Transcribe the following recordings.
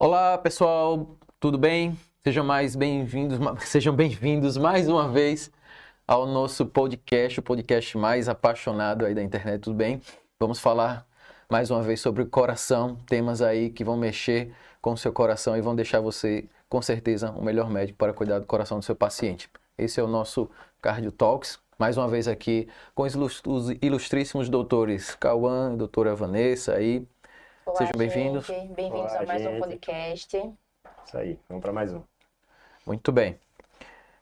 Olá, pessoal, tudo bem? Sejam bem-vindos mais uma vez ao nosso podcast, o podcast mais apaixonado aí da internet, tudo bem? Vamos falar mais uma vez sobre o coração, temas aí que vão mexer com o seu coração e vão deixar você, com certeza, o melhor médico para cuidar do coração do seu paciente. Esse é o nosso Cardio Talks, mais uma vez aqui com os ilustríssimos doutores Cauã e doutora Vanessa aí. Olá, Sejam bem-vindos. Bem-vindos a mais um podcast. Isso aí, vamos para mais um. Muito bem.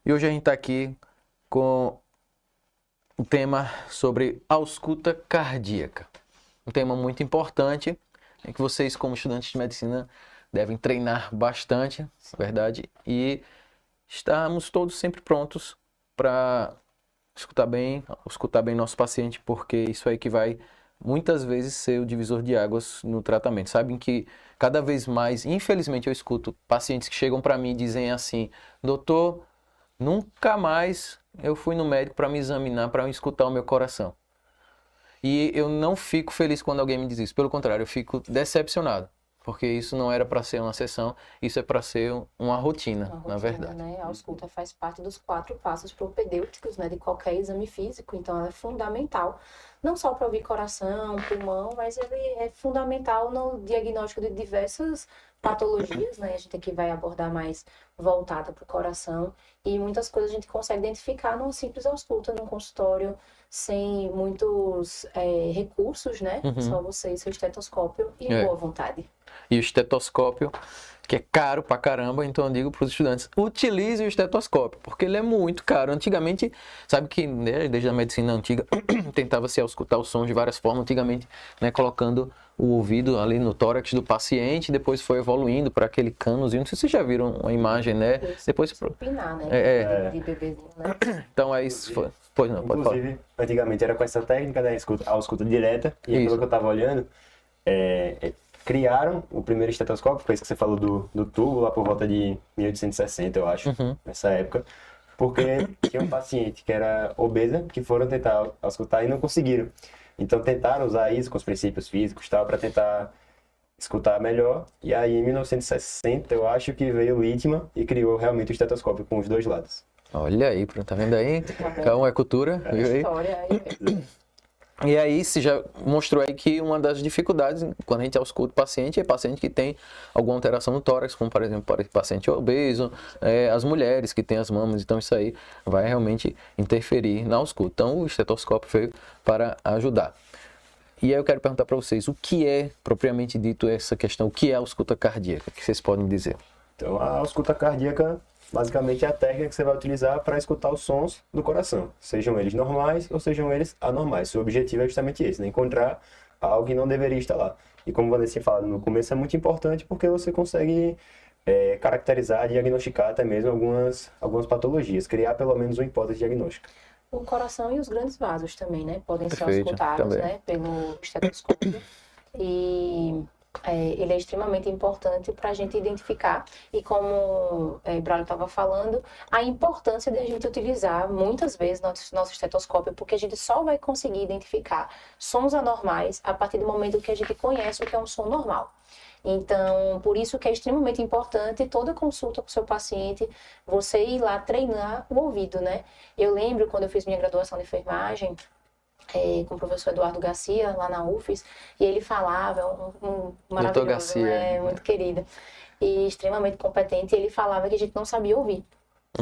E hoje a gente está aqui com o tema sobre ausculta cardíaca. Um tema muito importante, é que vocês, como estudantes de medicina, devem treinar bastante, na verdade, e estamos todos sempre prontos para escutar bem nosso paciente, porque isso aí que vai muitas vezes ser o divisor de águas no tratamento. Sabem que cada vez mais, infelizmente, eu escuto pacientes que chegam para mim e dizem assim: doutor, nunca mais eu fui no médico para me examinar, para escutar o meu coração. E eu não fico feliz quando alguém me diz isso. Pelo contrário, eu fico decepcionado. Porque isso não era para ser uma sessão, isso é para ser uma rotina, na verdade. Né? A ausculta faz parte dos 4 passos propedêuticos, né, de qualquer exame físico, então ela é fundamental, não só para ouvir coração, pulmão, mas ele é fundamental no diagnóstico de diversas patologias, né? A gente aqui vai abordar mais voltada para o coração, e muitas coisas a gente consegue identificar numa simples ausculta, num consultório, sem muitos recursos, né? Só você e seu estetoscópio e boa vontade. E o estetoscópio, que é caro pra caramba, então eu digo para os estudantes, utilize o estetoscópio, porque ele é muito caro. Antigamente, sabe que né, desde a medicina antiga, tentava se auscultar o som de várias formas, antigamente, né, colocando o ouvido ali no tórax do paciente, depois foi evoluindo para aquele canozinho, não sei se vocês já viram uma imagem, né? Depois Pinar, né? De bebezinho, né? Então é isso. Pois não, pode falar. Inclusive, antigamente era com essa técnica da ausculta direta, e pelo que eu estava olhando, criaram o primeiro estetoscópio, foi isso que você falou do tubo, lá por volta de 1860, eu acho, nessa época, porque tinha um paciente que era obesa, que foram tentar auscultar e não conseguiram. Então tentaram usar isso com os princípios físicos e tal, para tentar escutar melhor, e aí em 1960 eu acho que veio o Littmann e criou realmente o estetoscópio com os dois lados. Olha aí, tá vendo aí? Calma, é cultura, viu aí? História aí. E aí, se já mostrou aí que uma das dificuldades, quando a gente ausculta o paciente, é paciente que tem alguma alteração no tórax, como por exemplo, paciente obeso, as mulheres que têm as mamas, então isso aí vai realmente interferir na ausculta. Então, o estetoscópio veio para ajudar. E aí eu quero perguntar para vocês, o que é, propriamente dito, essa questão, o que é a ausculta cardíaca? O que vocês podem dizer? Então, a ausculta cardíaca basicamente é a técnica que você vai utilizar para escutar os sons do coração, sejam eles normais ou sejam eles anormais. Seu objetivo é justamente esse, né? Encontrar algo que não deveria estar lá. E como o Vanessa tinha falado no começo, é muito importante porque você consegue caracterizar, diagnosticar até mesmo algumas patologias, criar pelo menos uma hipótese diagnóstica. O coração e os grandes vasos também, né? Podem ser Perfeito, auscultados, também. né? Pelo estetoscópio. E ele é extremamente importante para a gente identificar. E como o Braulio estava falando, a importância de a gente utilizar muitas vezes nosso estetoscópio, porque a gente só vai conseguir identificar sons anormais a partir do momento que a gente conhece o que é um som normal. Então, por isso que é extremamente importante toda consulta com o seu paciente, você ir lá treinar o ouvido, né? Eu lembro quando eu fiz minha graduação de enfermagem, com o professor Eduardo Garcia, lá na UFES, e ele falava, um maravilhoso, Garcia. Né? Muito querido, e extremamente competente, e ele falava que a gente não sabia ouvir,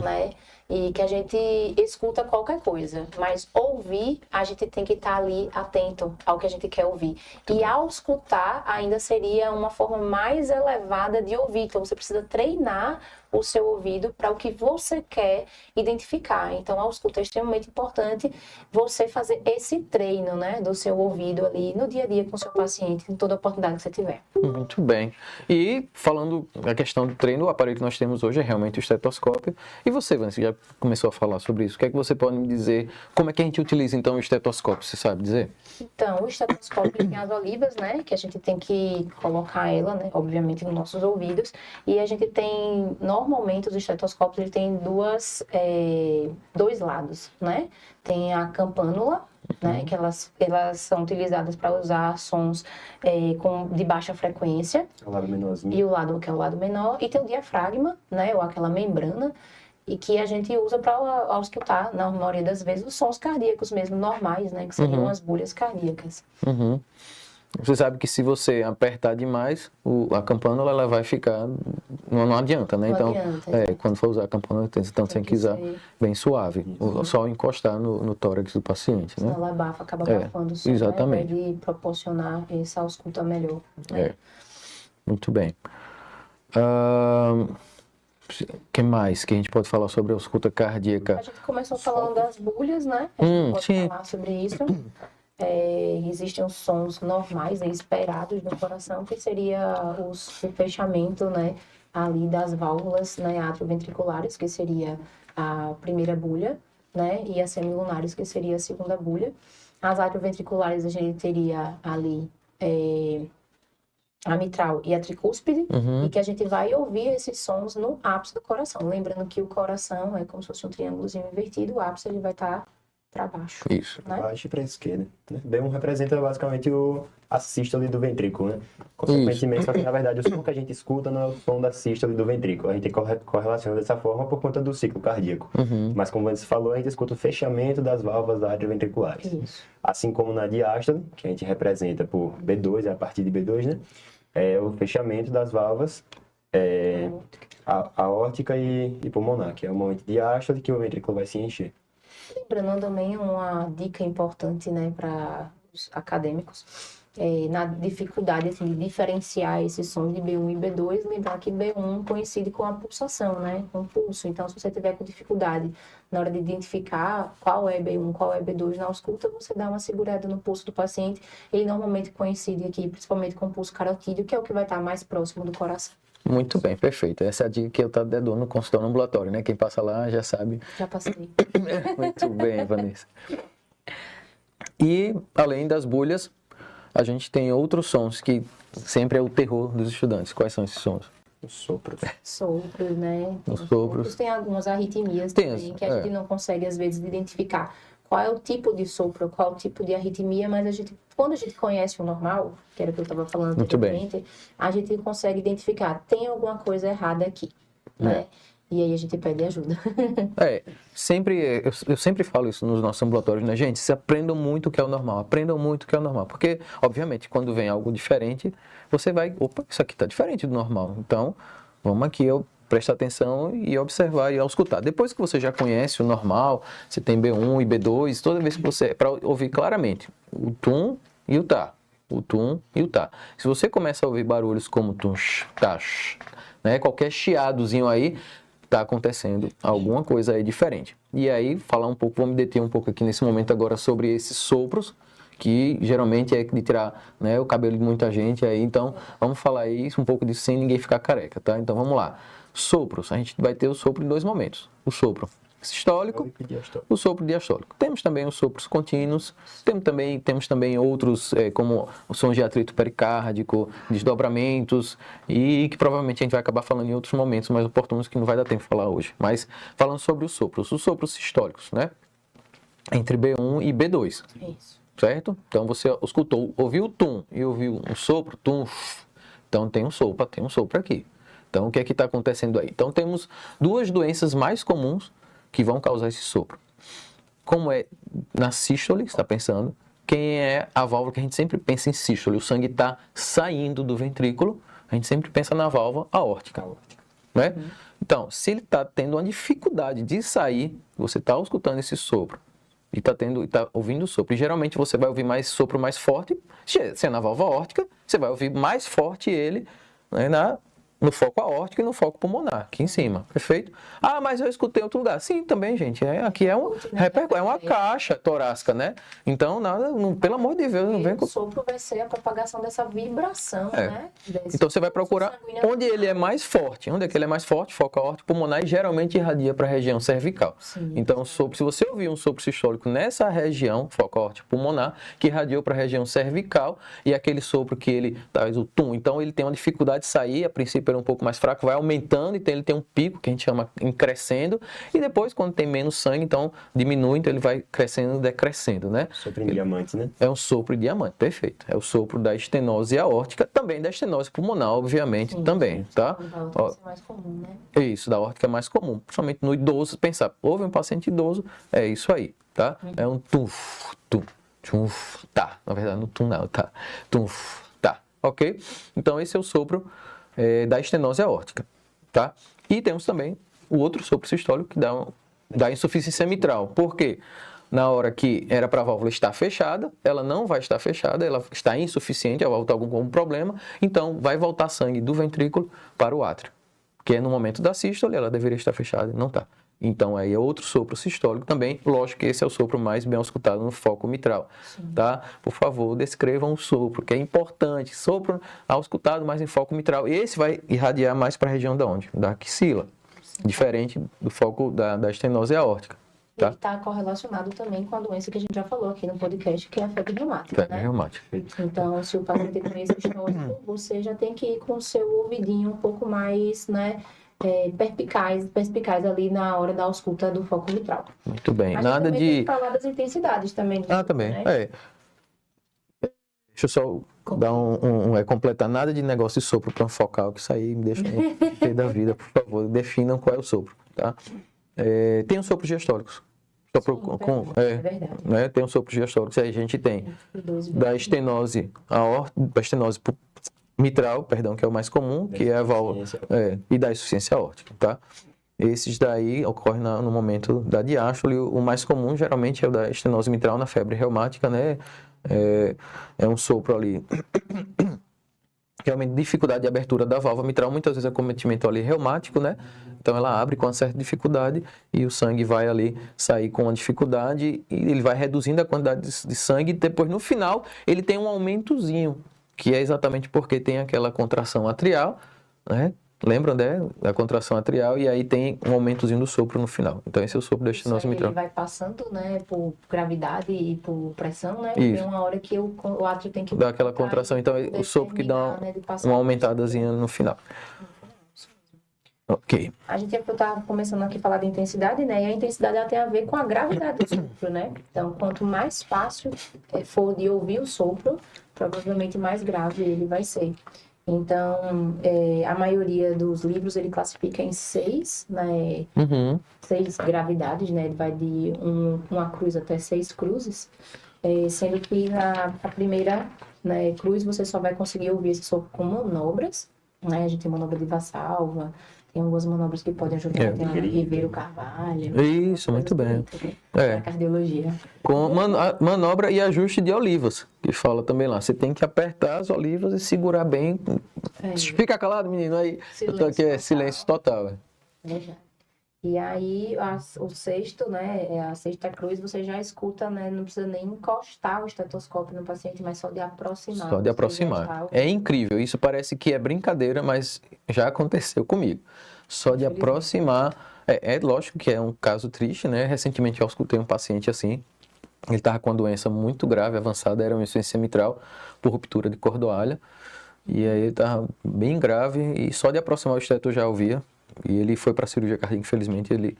né? E que a gente escuta qualquer coisa, mas ouvir, a gente tem que estar ali atento ao que a gente quer ouvir. E ao escutar, ainda seria uma forma mais elevada de ouvir. Então, você precisa treinar o seu ouvido para o que você quer identificar. Então, a escuta é extremamente importante você fazer esse treino, né, do seu ouvido ali no dia a dia com o seu paciente, em toda oportunidade que você tiver. Muito bem. E falando da questão do treino, o aparelho que nós temos hoje é realmente o estetoscópio. E você, Vanessa, já começou a falar sobre isso. O que é que você pode me dizer? Como é que a gente utiliza, então, o estetoscópio? Você sabe dizer? Então, o estetoscópio tem as olivas, né, que a gente tem que colocar ela, né, obviamente, nos nossos ouvidos. E a gente tem, normalmente, os estetoscópios, ele tem dois lados, né? Tem a campânula, né? Que elas são utilizadas para usar sons de baixa frequência. O lado menorzinho. E o lado que é o lado menor. E tem o diafragma, né? Ou aquela membrana. E que a gente usa para auscultar, na maioria das vezes, os sons cardíacos mesmo, normais, né? Que seriam as bolhas cardíacas. Uhum. Você sabe que se você apertar demais, a campânula ela vai ficar... Não adianta, né? Não então, adianta, quando for usar a campânula, então tem que usar ser bem suave. Só encostar no tórax do paciente, né? Senão ela abafa, acaba abafando o som, exatamente. Né? Ao invés de proporcionar essa ausculta melhor. Né? Muito bem. O que mais que a gente pode falar sobre a ausculta cardíaca? A gente começou falando das bolhas, né? A gente pode sim. falar sobre isso. Existem os sons normais, né, esperados do coração, que seria o fechamento, né, ali das válvulas, né, atrioventriculares, que seria a primeira bulha, né, e as semilunares, que seria a segunda bulha. As atrioventriculares a gente teria ali a mitral e a tricúspide, e que a gente vai ouvir esses sons no ápice do coração. Lembrando que o coração é como se fosse um triângulozinho invertido, o ápice ele vai estar para baixo. Isso. Né? Baixo e para a esquerda. Né? B1 representa basicamente a sístole do ventrículo, né? Consequentemente, só que na verdade o som que a gente escuta não é o som da sístole do ventrículo. A gente correlaciona dessa forma por conta do ciclo cardíaco. Mas como você falou, a gente escuta o fechamento das válvulas atrioventriculares. Isso. Assim como na diástole, que a gente representa por B2, a partir de B2, né? É o fechamento das válvulas aórtica e pulmonar, que é o momento de diástole que o ventrículo vai se encher. Lembrando também uma dica importante, né, para os acadêmicos, na dificuldade assim, de diferenciar esses sons de B1 e B2, lembrar que B1 coincide com a pulsação, né, com o pulso. Então, se você tiver com dificuldade na hora de identificar qual é B1, qual é B2 na ausculta, você dá uma segurada no pulso do paciente. Ele normalmente coincide aqui, principalmente com o pulso carotídeo, que é o que vai estar mais próximo do coração. Muito bem, perfeito. Essa é a dica que eu dou no consultório ambulatório, né? Quem passa lá já sabe. Já passei. Muito bem, Vanessa. E, além das bolhas, a gente tem outros sons que sempre é o terror dos estudantes. Quais são esses sons? Os sopros. Sopros, né? Os sopros. Tem algumas arritmias também, que a gente não consegue, às vezes, identificar qual é o tipo de sopro, qual é o tipo de arritmia, mas quando a gente conhece o normal, que era o que eu estava falando anteriormente, a gente consegue identificar, tem alguma coisa errada aqui, né? E aí a gente pede ajuda. Eu sempre falo isso nos nossos ambulatórios, né, gente? Vocês aprendam muito o que é o normal, porque, obviamente, quando vem algo diferente, você vai, opa, isso aqui está diferente do normal, então, vamos aqui, prestar atenção e observar e auscultar. Depois que você já conhece o normal, você tem B1 e B2, toda vez que você... para ouvir claramente o tum e o tá. O tum e o tá. Se você começa a ouvir barulhos como tum, tá, né? Qualquer chiadozinho aí, tá acontecendo alguma coisa aí diferente. E aí, vou me deter um pouco aqui nesse momento agora sobre esses sopros, que geralmente é de tirar, né, o cabelo de muita gente aí. Então, vamos falar isso, um pouco disso sem ninguém ficar careca, tá? Então, vamos lá. Sopros, a gente vai ter o sopro em dois momentos. O sopro sistólico, o sopro diastólico. Temos também os sopros contínuos, temos também outros, como os sons de atrito pericárdico, desdobramentos, e que provavelmente a gente vai acabar falando em outros momentos mais oportunos que não vai dar tempo de falar hoje. Mas falando sobre os sopros sistólicos, né? Entre B1 e B2. Isso. Certo? Então você escutou, ouviu o tum e ouviu um sopro, tum, então tem um sopro aqui. Então, o que é que está acontecendo aí? Então, temos duas doenças mais comuns que vão causar esse sopro. Como é na sístole, você está pensando, quem é a válvula que a gente sempre pensa em sístole? O sangue está saindo do ventrículo, a gente sempre pensa na válvula aórtica. Né? Então, se ele está tendo uma dificuldade de sair, você está escutando esse sopro e está ouvindo o sopro. E geralmente você vai ouvir mais sopro mais forte, se é na válvula aórtica, você vai ouvir mais forte ele, né, no foco aórtico e no foco pulmonar, aqui em cima, perfeito? Ah, mas eu escutei em outro lugar. Sim, também, gente, aqui é uma caixa torácica, né? Então, pelo amor de Deus, não vem com... O sopro vai ser a propagação dessa vibração, né? Então, você vai procurar onde ele é mais forte. Onde é que ele é mais forte? Foco aórtico pulmonar, e geralmente irradia para a região cervical. Sim, então, se você ouvir um sopro sistólico nessa região, foco aórtico pulmonar, que irradiou para a região cervical, e aquele sopro que ele traz o tum, então ele tem uma dificuldade de sair, a princípio princípio ele é um pouco mais fraco, vai aumentando, então ele tem um pico que a gente chama em crescendo, e depois quando tem menos sangue, então diminui, então ele vai crescendo, decrescendo, né? Sopro em diamante, né? É um sopro de diamante, perfeito. É o sopro da estenose aórtica, também da estenose pulmonar, obviamente, também, tá? Da outra é mais comum, né? Isso, da aórtica é mais comum, principalmente no idoso, pensar, houve um paciente idoso, é isso aí, tá? É um tuf, tum, tuf, tá. Na verdade, não tum não, tá? Tuf, tá, ok? Então esse é o sopro da estenose aórtica, tá? E temos também o outro sopro sistólico que dá insuficiência mitral. Por quê? Na hora que era para a válvula estar fechada, ela não vai estar fechada, ela está insuficiente, a válvula está com algum problema, então vai voltar sangue do ventrículo para o átrio, que é no momento da sístole, ela deveria estar fechada, não está. Então aí é outro sopro sistólico também, lógico que esse é o sopro mais bem auscultado no foco mitral, tá? Por favor, descrevam o sopro, que é importante, sopro auscultado mais em foco mitral, esse vai irradiar mais para a região da onde? Da axila, diferente do foco da estenose aórtica. Tá? Ele está correlacionado também com a doença que a gente já falou aqui no podcast, que é a febre reumática, Febre né? reumática. Então, se o paciente tem esse histórico, você já tem que ir com o seu ouvidinho um pouco mais, né, perspicaz ali na hora da ausculta do foco mitral. Muito bem. A gente Nada também tem de... que falar das intensidades também. também. Né? Deixa eu só dar completar. Nada de negócio de sopro focal, que isso aí me deixa no da vida, por favor. Definam qual é o sopro, tá? Tem os sopros diastólicos. É verdade. Né? Tem os sopros diastólicos. Aí a gente tem da estenose da estenose mitral, perdão, que é o mais comum, que é a válvula, e da insuficiência aórtica, tá? Esses daí ocorrem no momento da diástole. O mais comum, geralmente, é o da estenose mitral na febre reumática, né? É um sopro ali, realmente dificuldade de abertura da válvula mitral, muitas vezes é cometimento ali reumático, né? Então ela abre com uma certa dificuldade e o sangue vai ali sair com uma dificuldade e ele vai reduzindo a quantidade de sangue e depois no final ele tem um aumentozinho, que é exatamente porque tem aquela contração atrial, né? Lembram, né? Da contração atrial, e aí tem um aumentozinho do sopro no final. Então esse é o sopro da estenose mitral. Ele vai passando, né, por gravidade e por pressão, né? Isso. Tem uma hora que o átrio tem que dá aquela contração, então o sopro que dá uma aumentadazinha no final. Ok. A gente estava começando aqui a falar de intensidade, né? E a intensidade ela tem a ver com a gravidade do sopro, né? Então, quanto mais fácil for de ouvir o sopro, provavelmente mais grave ele vai ser. Então, a maioria dos livros ele classifica em 6, né? 6 gravidades, né? Ele vai de uma cruz até 6 cruzes, sendo que a primeira, né, cruz você só vai conseguir ouvir esse sopro com manobras, né? A gente tem manobra de Valsalva, tem algumas manobras que podem ajudar, tem a Ribeiro Carvalho. Isso, muito bem. A cardiologia. Com manobra e ajuste de olivas, que fala também lá. Você tem que apertar as olivas e segurar bem. Fica calado, menino, aí. Eu tô aqui, silêncio total. E aí, o sexto, né, a sexta cruz, você já escuta, né, não precisa nem encostar o estetoscópio no paciente, mas só de aproximar. Só de aproximar. É incrível, isso parece que é brincadeira, mas já aconteceu comigo. Só de aproximar, lógico que é um caso triste, né, recentemente eu escutei um paciente assim, ele estava com uma doença muito grave, avançada, era uma insuficiência mitral por ruptura de cordoalha, e aí ele estava bem grave, e só de aproximar o esteto eu já ouvia. E ele foi para a cirurgia cardíaca, infelizmente ele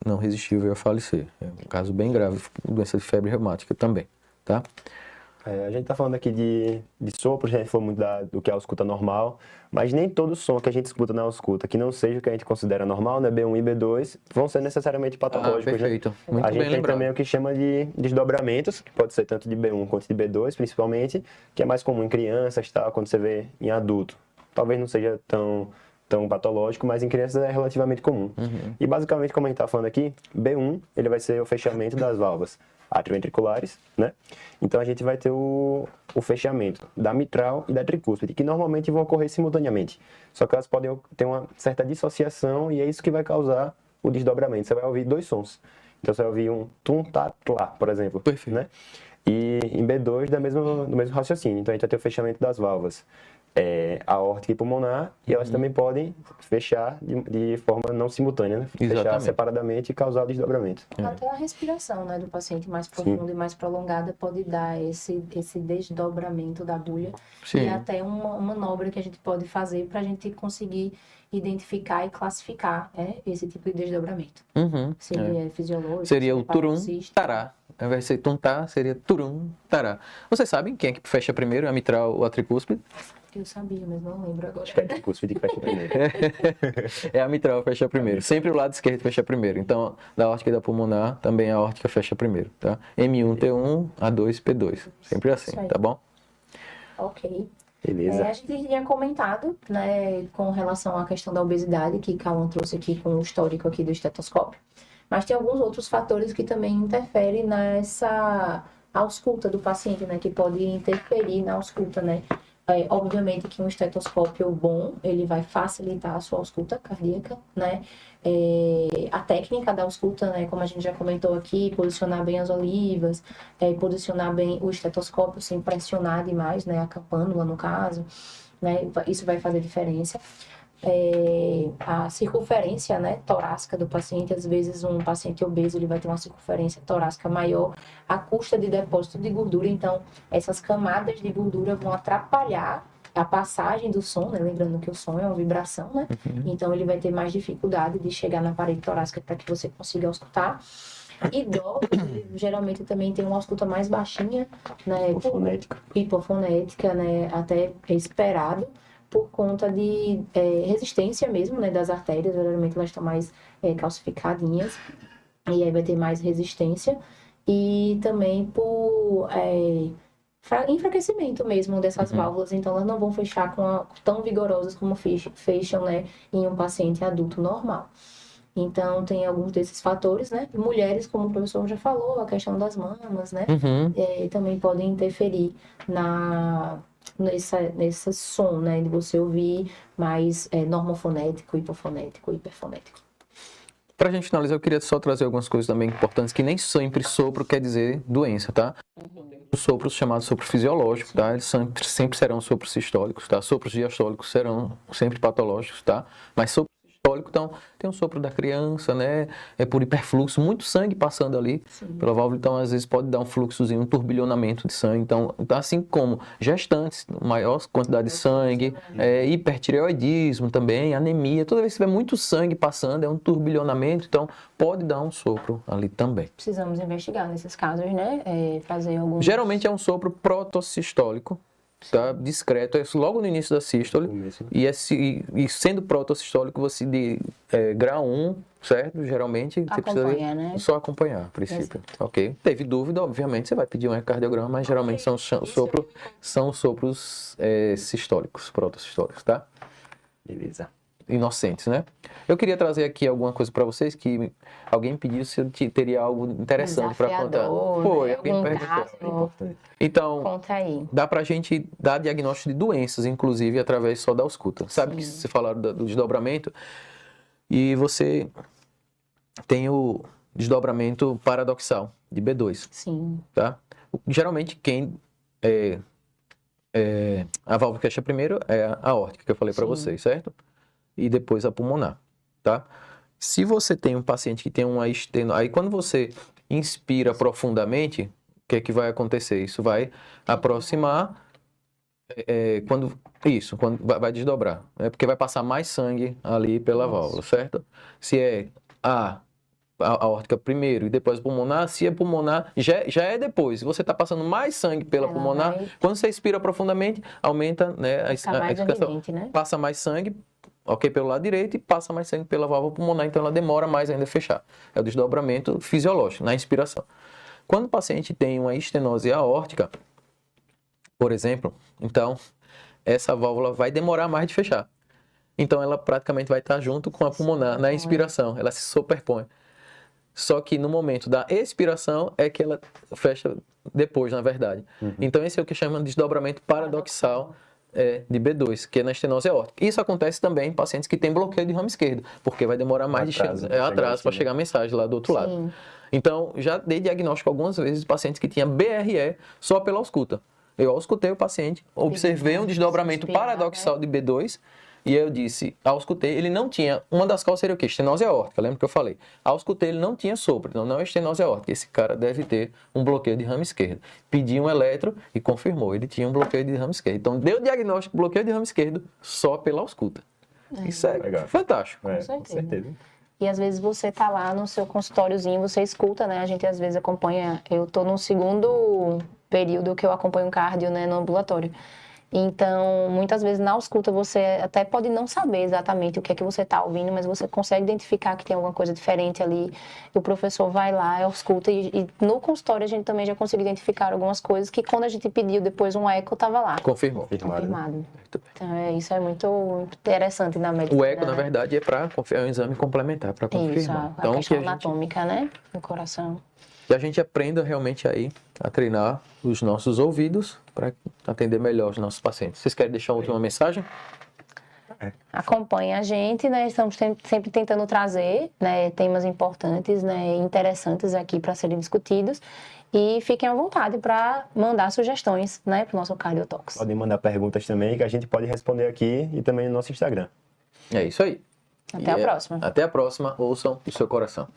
não resistiu e veio a falecer. É um caso bem grave, doença de febre reumática também, tá? A gente tá falando aqui de sopros, a gente falou muito do que é a ausculta normal, mas nem todo som que a gente escuta na ausculta, que não seja o que a gente considera normal, né, B1 e B2, vão ser necessariamente patológicos, perfeito. né? Muito a gente bem tem lembrado. também o que chama de desdobramentos, que pode ser tanto de B1 quanto de B2, principalmente, que é mais comum em crianças, tá? Quando você vê em adulto. Talvez não seja tão patológico, mas em crianças é relativamente comum. E basicamente, como a gente está falando aqui, B1 ele vai ser o fechamento das válvulas atrioventriculares, né? Então a gente vai ter o fechamento da mitral e da tricúspide, que normalmente vão ocorrer simultaneamente. Só que elas podem ter uma certa dissociação e é isso que vai causar o desdobramento. Você vai ouvir dois sons. Então você vai ouvir um tum, tá, tlá, por exemplo. Perfeito. Né? E em B2 do mesmo raciocínio. Então a gente vai ter o fechamento das válvulas aórtica e pulmonar, e elas também podem fechar de forma não simultânea, né? Fechar Exatamente. separadamente e causar desdobramento. Até a respiração, né, do paciente mais profunda e mais prolongada pode dar esse desdobramento da agulha. Sim. E até uma manobra que a gente pode fazer para a gente conseguir identificar e classificar esse tipo de desdobramento. Uhum, Se ele é fisiológico, seria se o é turum paroxístico. tará. Ao invés de ser tum-tá, seria turum tará. Vocês sabem quem é que fecha primeiro, a mitral ou a tricúspide? Eu sabia, mas não lembro agora. Acho que é tricúspide que fecha primeiro. É a mitral fecha primeiro. Sempre o lado esquerdo fecha primeiro. Então, da aórtica e da pulmonar, também a aórtica fecha primeiro, tá? M1, T1, A2, P2. Sempre assim, Isso aí. tá bom? Ok. Beleza. A gente tinha comentado, né, com relação à questão da obesidade, que Cauã trouxe aqui com o histórico aqui do estetoscópio. Mas tem alguns outros fatores que também interferem nessa ausculta do paciente, né, que pode interferir na ausculta, né. Obviamente que um estetoscópio bom, ele vai facilitar a sua ausculta cardíaca, né. A técnica da ausculta, né, como a gente já comentou aqui, posicionar bem as olivas, posicionar bem o estetoscópio sem pressionar demais, né, a campânula no caso, né, isso vai fazer diferença. A circunferência, né, torácica do paciente, às vezes um paciente obeso ele vai ter uma circunferência torácica maior à custa de depósito de gordura, então essas camadas de gordura vão atrapalhar a passagem do som, né? Lembrando que o som é uma vibração, né? Então ele vai ter mais dificuldade de chegar na parede torácica para que você consiga auscultar. Idosos geralmente também tem uma ausculta mais baixinha, né? Hipofonética, né? Até esperado por conta de resistência mesmo, né? Das artérias, geralmente elas estão mais calcificadinhas e aí vai ter mais resistência e também por enfraquecimento mesmo dessas válvulas, então elas não vão fechar tão vigorosas como fecham, né, em um paciente adulto normal. Então, tem alguns desses fatores, né? Mulheres, como o professor já falou, a questão das mamas, né? Também podem interferir nesse som, né? De você ouvir mais normofonético, hipofonético, hiperfonético. Pra gente finalizar, eu queria só trazer algumas coisas também importantes, que nem sempre sopro quer dizer doença, tá? Os sopros chamados sopro fisiológico, tá? Eles sempre serão sopros sistólicos, tá? Sopros diastólicos serão sempre patológicos, tá? Mas sopro sistólico, então, tem um sopro da criança, né? É por hiperfluxo, muito sangue passando ali pela válvula, então às vezes pode dar um fluxozinho, um turbilhonamento de sangue. Então, assim como gestantes, maior quantidade de sangue, hipertireoidismo também, anemia, toda vez que tiver muito sangue passando, é um turbilhonamento, então pode dar um sopro ali também. Precisamos investigar nesses casos, né? Fazer algum. Geralmente é um sopro protossistólico, tá? Discreto, é logo no início da sístole, e sendo protossistólico, você de grau 1, certo? Geralmente você precisa só acompanhar, a princípio, ok? Teve dúvida, obviamente, você vai pedir um ecocardiograma, mas geralmente são sopros sistólicos, protossistólicos, tá? Beleza. Inocentes, né? Eu queria trazer aqui alguma coisa para vocês que alguém pediu se eu teria algo interessante para contar. Foi, alguém perguntou. Então, conta aí. Dá pra gente dar diagnóstico de doenças, inclusive, através só da ausculta. Sabe que você falaram do desdobramento e você tem o desdobramento paradoxal de B2. Sim. Tá? Geralmente quem a válvula que fecha primeiro é a aórtica, que eu falei para vocês, certo? E depois a pulmonar, tá? Se você tem um paciente que tem uma aí quando você inspira profundamente, o que é que vai acontecer? Isso vai aproximar, quando vai desdobrar, porque vai passar mais sangue ali pela válvula, certo? Se é a aórtica primeiro e depois a pulmonar, se é pulmonar, já é depois. Se você está passando mais sangue pela pulmonar, quando você inspira profundamente, aumenta, né, a expiração, né? Passa mais sangue, pelo lado direito e passa mais sangue pela válvula pulmonar, então ela demora mais ainda a fechar. É o desdobramento fisiológico, na inspiração. Quando o paciente tem uma estenose aórtica, por exemplo, então essa válvula vai demorar mais de fechar. Então ela praticamente vai estar junto com a pulmonar na inspiração, ela se superpõe. Só que no momento da expiração é que ela fecha depois, na verdade. Então esse é o que chama de desdobramento paradoxal de B2, que é na estenose aórtica. Isso acontece também em pacientes que têm bloqueio de ramo esquerdo, porque vai demorar mais atraso para chegar a mensagem lá do outro lado. Então, já dei diagnóstico algumas vezes de pacientes que tinham BRE só pela ausculta. Eu auscultei o paciente, observei um desdobramento paradoxal de B2 e eu disse, auscultei, ele não tinha, uma das quais seria o quê? Estenose aórtica, lembra que eu falei? Auscultei, ele não tinha sopro, então não é estenose aórtica, esse cara deve ter um bloqueio de ramo esquerdo. Pedi um eletro e confirmou, ele tinha um bloqueio de ramo esquerdo. Então deu o diagnóstico bloqueio de ramo esquerdo só pela ausculta. Isso é Legal. fantástico. Com certeza. E às vezes você tá lá no seu consultóriozinho, você escuta, né? A gente às vezes acompanha, eu tô no segundo período que eu acompanho um cardio, né, no ambulatório. Então, muitas vezes na ausculta você até pode não saber exatamente o que é que você está ouvindo, mas você consegue identificar que tem alguma coisa diferente ali. O professor vai lá, ausculta e no consultório a gente também já conseguiu identificar algumas coisas que quando a gente pediu depois um eco, estava lá. Confirmou. Confirmado. Então, isso é muito interessante na medicina. O eco, na né? verdade, é um exame complementar para confirmar. Isso, a Então, questão que a gente... anatômica, né? Do coração. Que a gente aprenda realmente aí a treinar os nossos ouvidos para atender melhor os nossos pacientes. Vocês querem deixar uma última mensagem? Acompanhe a gente, né? Estamos sempre tentando trazer, né, temas importantes, né, interessantes aqui para serem discutidos. E fiquem à vontade para mandar sugestões, né, para o nosso Cardiotalks. Podem mandar perguntas também que a gente pode responder aqui e também no nosso Instagram. É isso aí. Até a próxima. Até a próxima. Ouçam o seu coração.